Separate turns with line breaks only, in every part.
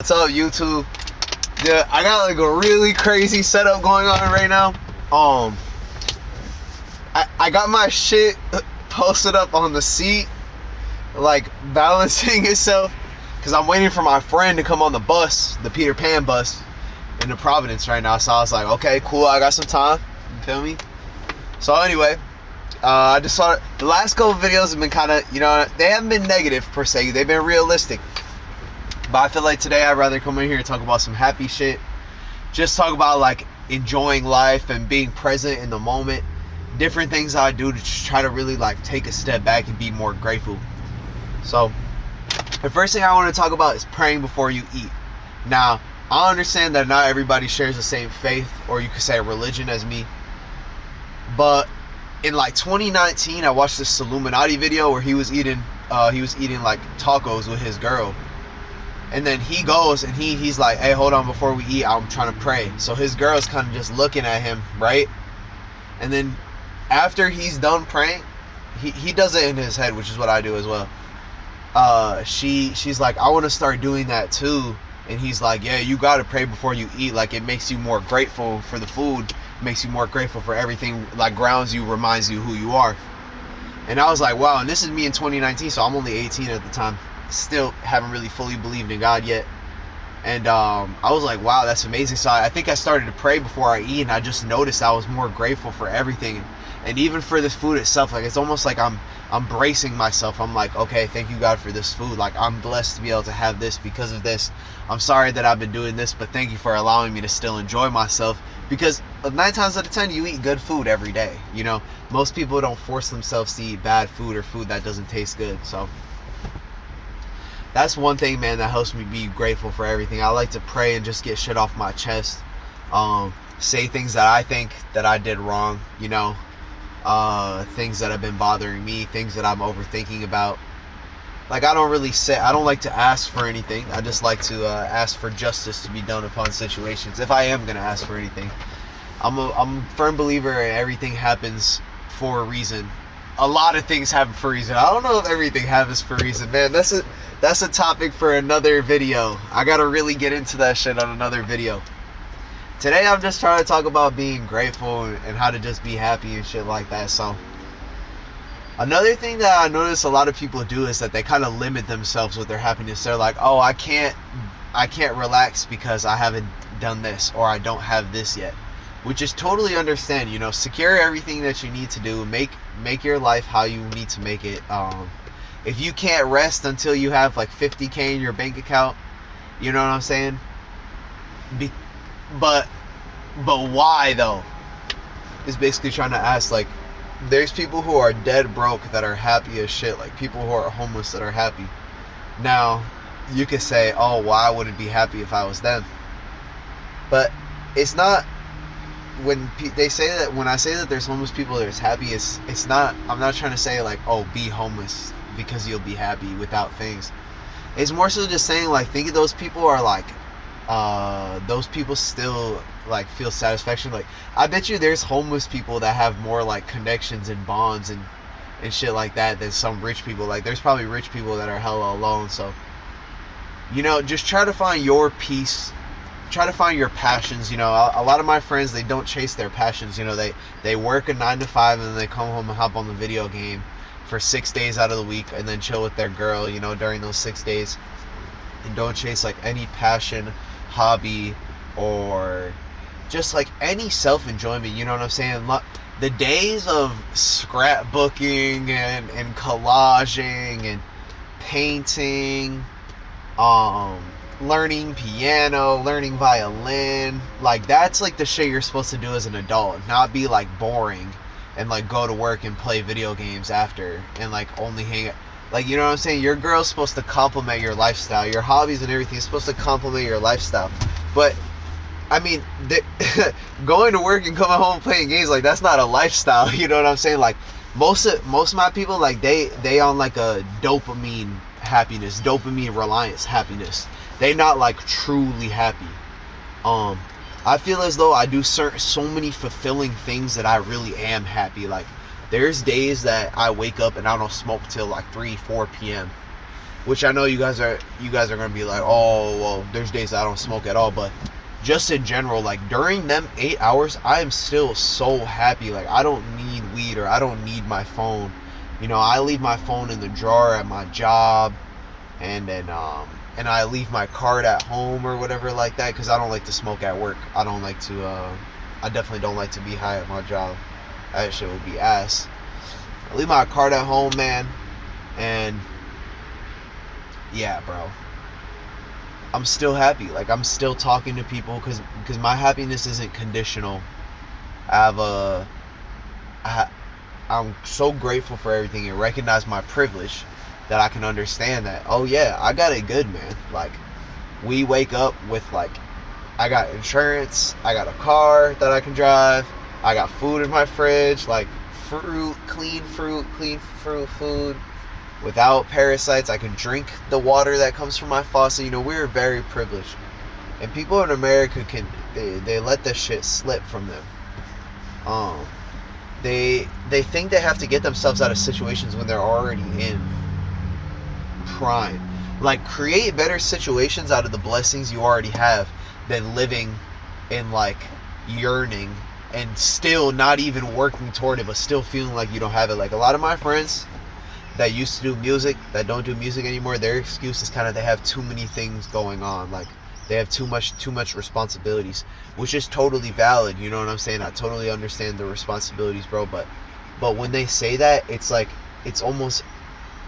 What's up, YouTube? Yeah, I got like a really crazy setup going on right now. I got my shit posted up on the seat, like balancing itself, because I'm waiting for my friend to come on the bus, the Peter Pan bus, into Providence right now. So I was like, okay, cool, I got some time. You feel me? So anyway, I just saw the last couple of videos have been kind of, you know, they haven't been negative per se. They've been realistic. But I feel like today I'd rather come in here and talk about some happy shit. Just talk about like enjoying life and being present in the moment. Different things I do to just try to really like take a step back and be more grateful. So the first thing I want to talk about is praying before you eat. Now, I understand that not everybody shares the same faith, or you could say religion, as me. But in like 2019, I watched this Illuminati video where he was eating like tacos with his girl. And then he goes and he's like, hey, hold on, before we eat, I'm trying to pray. So his girl's kind of just looking at him, right? And then after he's done praying, he does it in his head, which is what I do as well. She's like, I want to start doing that too. And he's like, yeah, you got to pray before you eat. Like, it makes you more grateful for the food, makes you more grateful for everything, like grounds you, reminds you who you are. And I was like, wow. And this is me in 2019, so I'm only 18 at the time. Still haven't really fully believed in God yet. And I was like, wow, that's amazing. So I think I started to pray before I eat, and I just noticed I was more grateful for everything, and even for this food itself. Like, it's almost like I'm bracing myself. I'm like, okay, thank you, God, for this food. Like, I'm blessed to be able to have this because of this. I'm sorry that I've been doing this, but thank you for allowing me to still enjoy myself, because 9 times out of 10 you eat good food every day. You know, most people don't force themselves to eat bad food or food that doesn't taste good. So that's one thing, man, that helps me be grateful for everything. I like to pray and just get shit off my chest. Say things that I think that I did wrong, you know. Things that have been bothering me, things that I'm overthinking about. Like, I don't like to ask for anything. I just like to ask for justice to be done upon situations, if I am going to ask for anything. I'm a firm believer in everything happens for a reason. A lot of things happen for a reason. I don't know if everything happens for a reason, man. That's a topic for another video. I gotta really get into that shit on another video. Today I'm just trying to talk about being grateful and how to just be happy and shit like that. So another thing that I notice a lot of people do is that they kind of limit themselves with their happiness. They're like, oh, I can't relax because I haven't done this, or I don't have this yet. Which is totally understand, you know. Secure everything that you need to do. Make your life how you need to make it. If you can't rest until you have like 50K in your bank account, you know what I'm saying? But why though? Is basically trying to ask. Like, there's people who are dead broke that are happy as shit. Like, people who are homeless that are happy. Now, you could say, oh, well, I wouldn't be happy if I was them. But it's not. When they say that, when I say that there's homeless people that's happy, it's not. I'm not trying to say like, oh, be homeless because you'll be happy without things. It's more so just saying, like, think of those people are like, those people still like feel satisfaction. Like, I bet you there's homeless people that have more like connections and bonds and shit like that than some rich people. Like, there's probably rich people that are hella alone. So, you know, just try to find your peace. Try to find your passions. You know, a lot of my friends, they don't chase their passions. You know, they work a 9 to 5 and then they come home and hop on the video game for 6 days out of the week and then chill with their girl, you know, during those 6 days, and don't chase like any passion, hobby, or just like any self-enjoyment. You know what I'm saying? The days of scrapbooking and collaging and painting, learning piano, learning violin, like, that's like the shit you're supposed to do as an adult, not be like boring and like go to work and play video games after and like only hang out. Like, you know what I'm saying? Your girl's supposed to complement your lifestyle. Your hobbies and everything is supposed to complement your lifestyle. But I mean, going to work and coming home playing games, like, that's not a lifestyle. You know what I'm saying? Like, most of my people, like, they on like a dopamine happiness, dopamine reliance happiness. They not like truly happy. I feel as though I do so many fulfilling things that I really am happy. Like, there's days that I wake up and I don't smoke till like 3-4 p.m. which I know you guys are gonna be like, oh well, there's days I don't smoke at all, but just in general, like during them 8 hours, I am still so happy. Like I don't need weed or I don't need my phone. You know, I leave my phone in the drawer at my job, and then and I leave my card at home or whatever like that, because I don't like to smoke at work. I don't like to. I definitely don't like to be high at my job. That shit would be ass. I leave my card at home, man, and yeah, bro. I'm still happy. Like I'm still talking to people because my happiness isn't conditional. I have a. I'm so grateful for everything and recognize my privilege that I can understand that. Oh yeah, I got it good, man. Like we wake up with like I got insurance, I got a car that I can drive, I got food in my fridge, like clean fruit, food without parasites. I can drink the water that comes from my faucet. You know, we're very privileged. And people in America they let this shit slip from them. They think they have to get themselves out of situations when they're already in prime. Like create better situations out of the blessings you already have than living in like yearning and still not even working toward it, but still feeling like you don't have it. Like a lot of my friends that used to do music that don't do music anymore, their excuse is kind of they have too many things going on. Like they have too much responsibilities, which is totally valid. You know what I'm saying? I totally understand the responsibilities, bro. But when they say that, it's like it's almost.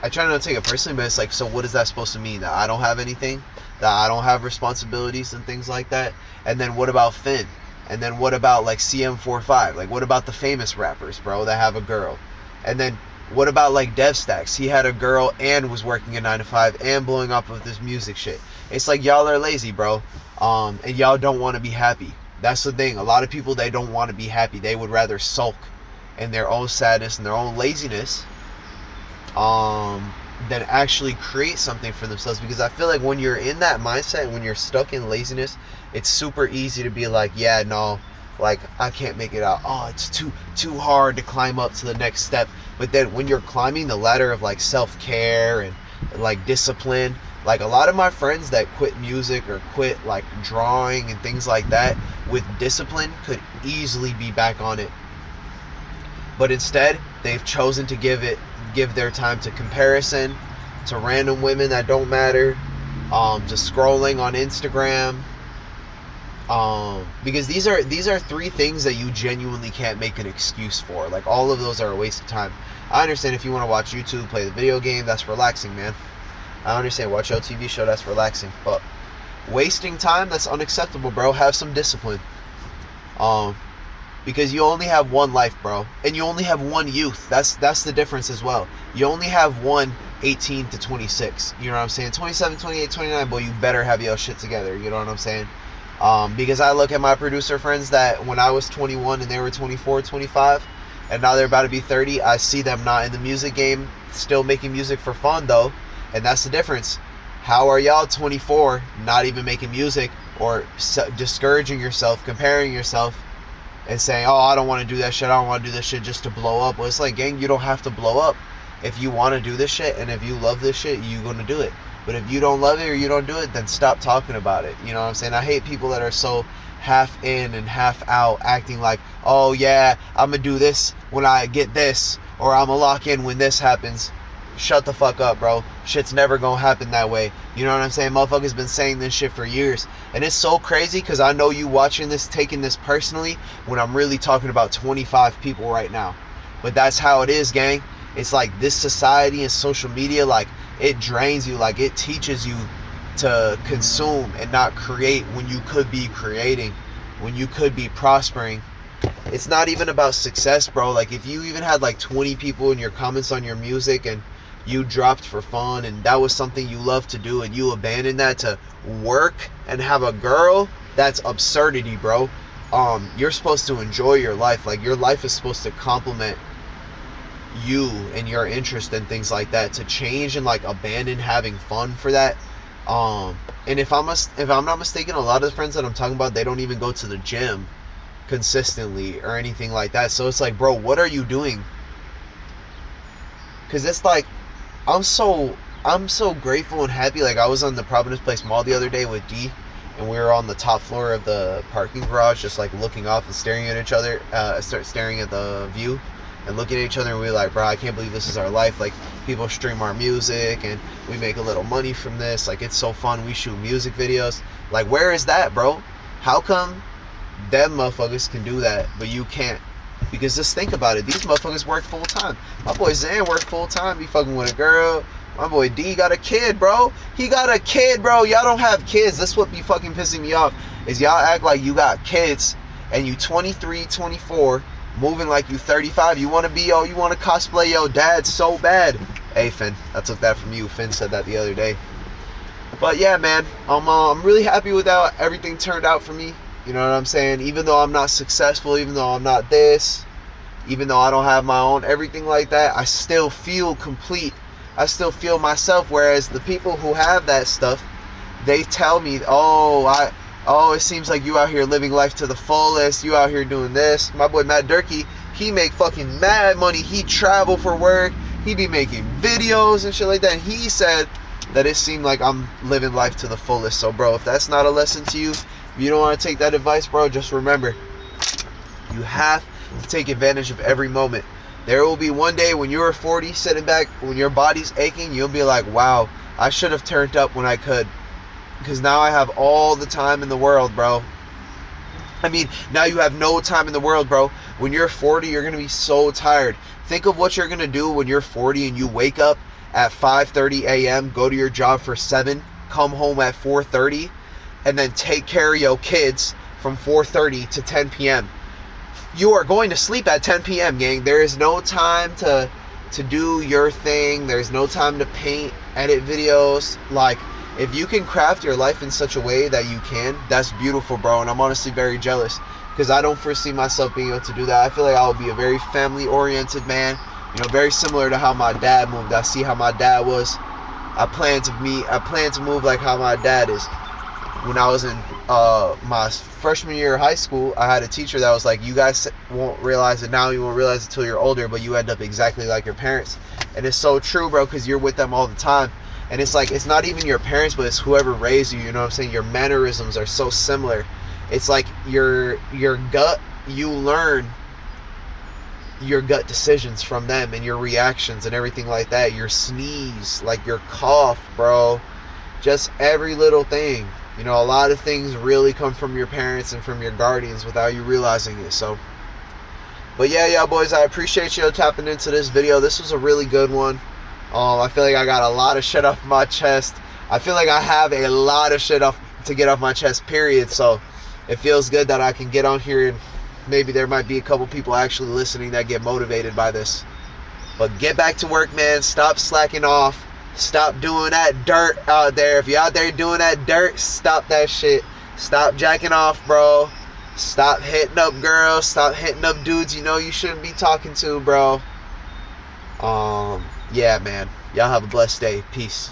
I try not to take it personally, but it's like, so what is that supposed to mean? That I don't have anything? That I don't have responsibilities and things like that? And then what about Finn? And then what about like CM45? Like what about the famous rappers, bro, that have a girl? And then what about like DevStacks? He had a girl and was working a 9 to 5 and blowing up with this music shit. It's like y'all are lazy, bro. And y'all don't want to be happy. That's the thing. A lot of people, they don't want to be happy. They would rather sulk in their own sadness and their own laziness than actually create something for themselves. Because I feel like when you're in that mindset, when you're stuck in laziness, it's super easy to be like, yeah, no, like I can't make it out. Oh, it's too hard to climb up to the next step. But then when you're climbing the ladder of like self-care and like discipline, like a lot of my friends that quit music or quit like drawing and things like that with discipline could easily be back on it. But instead, they've chosen to give their time to comparison, to random women that don't matter, to scrolling on Instagram. Because these are three things that you genuinely can't make an excuse for. Like all of those are a waste of time. I understand if you want to watch YouTube, play the video game, that's relaxing, man. I understand, watch your TV show, that's relaxing. But wasting time, that's unacceptable, bro. Have some discipline. Because you only have one life, bro. And you only have one youth. That's the difference as well. You only have one 18 to 26. You know what I'm saying? 27, 28, 29, boy, you better have your shit together. You know what I'm saying? Because I look at my producer friends that when I was 21 and they were 24, 25, and now they're about to be 30, I see them not in the music game, still making music for fun, though. And that's the difference. How are y'all 24, not even making music, or discouraging yourself, comparing yourself, and saying, oh, I don't want to do that shit, I don't want to do this shit just to blow up? Well, it's like, gang, you don't have to blow up. If you want to do this shit, and if you love this shit, you're going to do it. But if you don't love it or you don't do it, then stop talking about it. You know what I'm saying? I hate people that are so half in and half out, acting like, oh yeah, I'm going to do this when I get this, or I'm going to lock in when this happens. Shut the fuck up, bro. Shit's never gonna happen that way. You know what I'm saying? Motherfuckers been saying this shit for years. And it's so crazy because I know you watching this, taking this personally, when I'm really talking about 25 people right now. But that's how it is, gang. It's like this society and social media, like, it drains you. Like, it teaches you to consume and not create when you could be creating, when you could be prospering. It's not even about success, bro. Like, if you even had like 20 people in your comments on your music and you dropped for fun and that was something you love to do and you abandoned that to work and have a girl, that's absurdity, bro. You're supposed to enjoy your life. Like, your life is supposed to complement you and your interest and things like that. To change and like abandon having fun for that. And if I'm not mistaken, a lot of the friends that I'm talking about, they don't even go to the gym consistently or anything like that. So it's like, bro, what are you doing? Because it's like, I'm so I'm so grateful and happy. Like, I was on the Providence Place Mall the other day with D, and we were on the top floor of the parking garage, just like looking off and staring at each other, staring at the view and looking at each other, and we were like, bro, I can't believe this is our life. Like, people stream our music and we make a little money from this. Like, it's so fun. We shoot music videos. Like, where is that, bro? How come them motherfuckers can do that but you can't? Because just think about it, these motherfuckers work full time. My boy Zan work full time, he fucking with a girl. My boy D got a kid, bro. He got a kid, bro. Y'all don't have kids. That's what be fucking pissing me off, is y'all act like you got kids and you 23, 24, moving like you 35. You want to be, you want to cosplay your dad so bad. Hey, Finn, I took that from you. Finn said that the other day. But yeah, man, I'm really happy with how everything turned out for me. You know what I'm saying? Even though I'm not successful, even though I'm not this, even though I don't have my own everything like that, I still feel complete. I still feel myself. Whereas the people who have that stuff, they tell me, it seems like you out here living life to the fullest. You out here doing this. My boy Matt Durkee, he make fucking mad money. He travel for work. He be making videos and shit like that. And he said that it seemed like I'm living life to the fullest. So, bro, if that's not a lesson to you, if you don't want to take that advice, bro, just remember, you have to take advantage of every moment. There will be one day when you're 40, sitting back, when your body's aching, you'll be like, wow, I should have turned up when I could. Because now I have all the time in the world, bro. I mean, now you have no time in the world, bro. When you're 40, you're going to be so tired. Think of what you're going to do when you're 40 and you wake up at 5:30 a.m., go to your job for 7, come home at 4:30, and then take care of your kids from 4:30 to 10 p.m. You are going to sleep at 10 p.m., gang. There is no time to do your thing. There's no time to paint, edit videos. Like, if you can craft your life in such a way that you can, that's beautiful, bro. And I'm honestly very jealous, because I don't foresee myself being able to do that. I feel like I would be a very family-oriented man. You know, very similar to how my dad moved. I see how my dad was. I plan to move like how my dad is. When I was in my freshman year of high school, I had a teacher that was like, you guys won't realize it now, you won't realize it until you're older, but you end up exactly like your parents. And it's so true, bro, because you're with them all the time. And it's like, it's not even your parents, but it's whoever raised you, you know what I'm saying? Your mannerisms are so similar. It's like your gut, you learn your gut decisions from them and your reactions and everything like that. Your sneeze, like your cough, bro. Just every little thing. You know, a lot of things really come from your parents and from your guardians without you realizing it. So, but yeah, boys, I appreciate you tapping into this video. This was a really good one. I feel like I got a lot of shit off my chest. I feel like I have a lot of shit to get off my chest, period. So it feels good that I can get on here, and maybe there might be a couple people actually listening that get motivated by this. But get back to work, man. Stop slacking off. Stop doing that dirt out there. If you're out there doing that dirt, stop that shit. Stop jacking off, bro. Stop hitting up girls. Stop hitting up dudes you know you shouldn't be talking to, bro. Yeah, man. Y'all have a blessed day. Peace.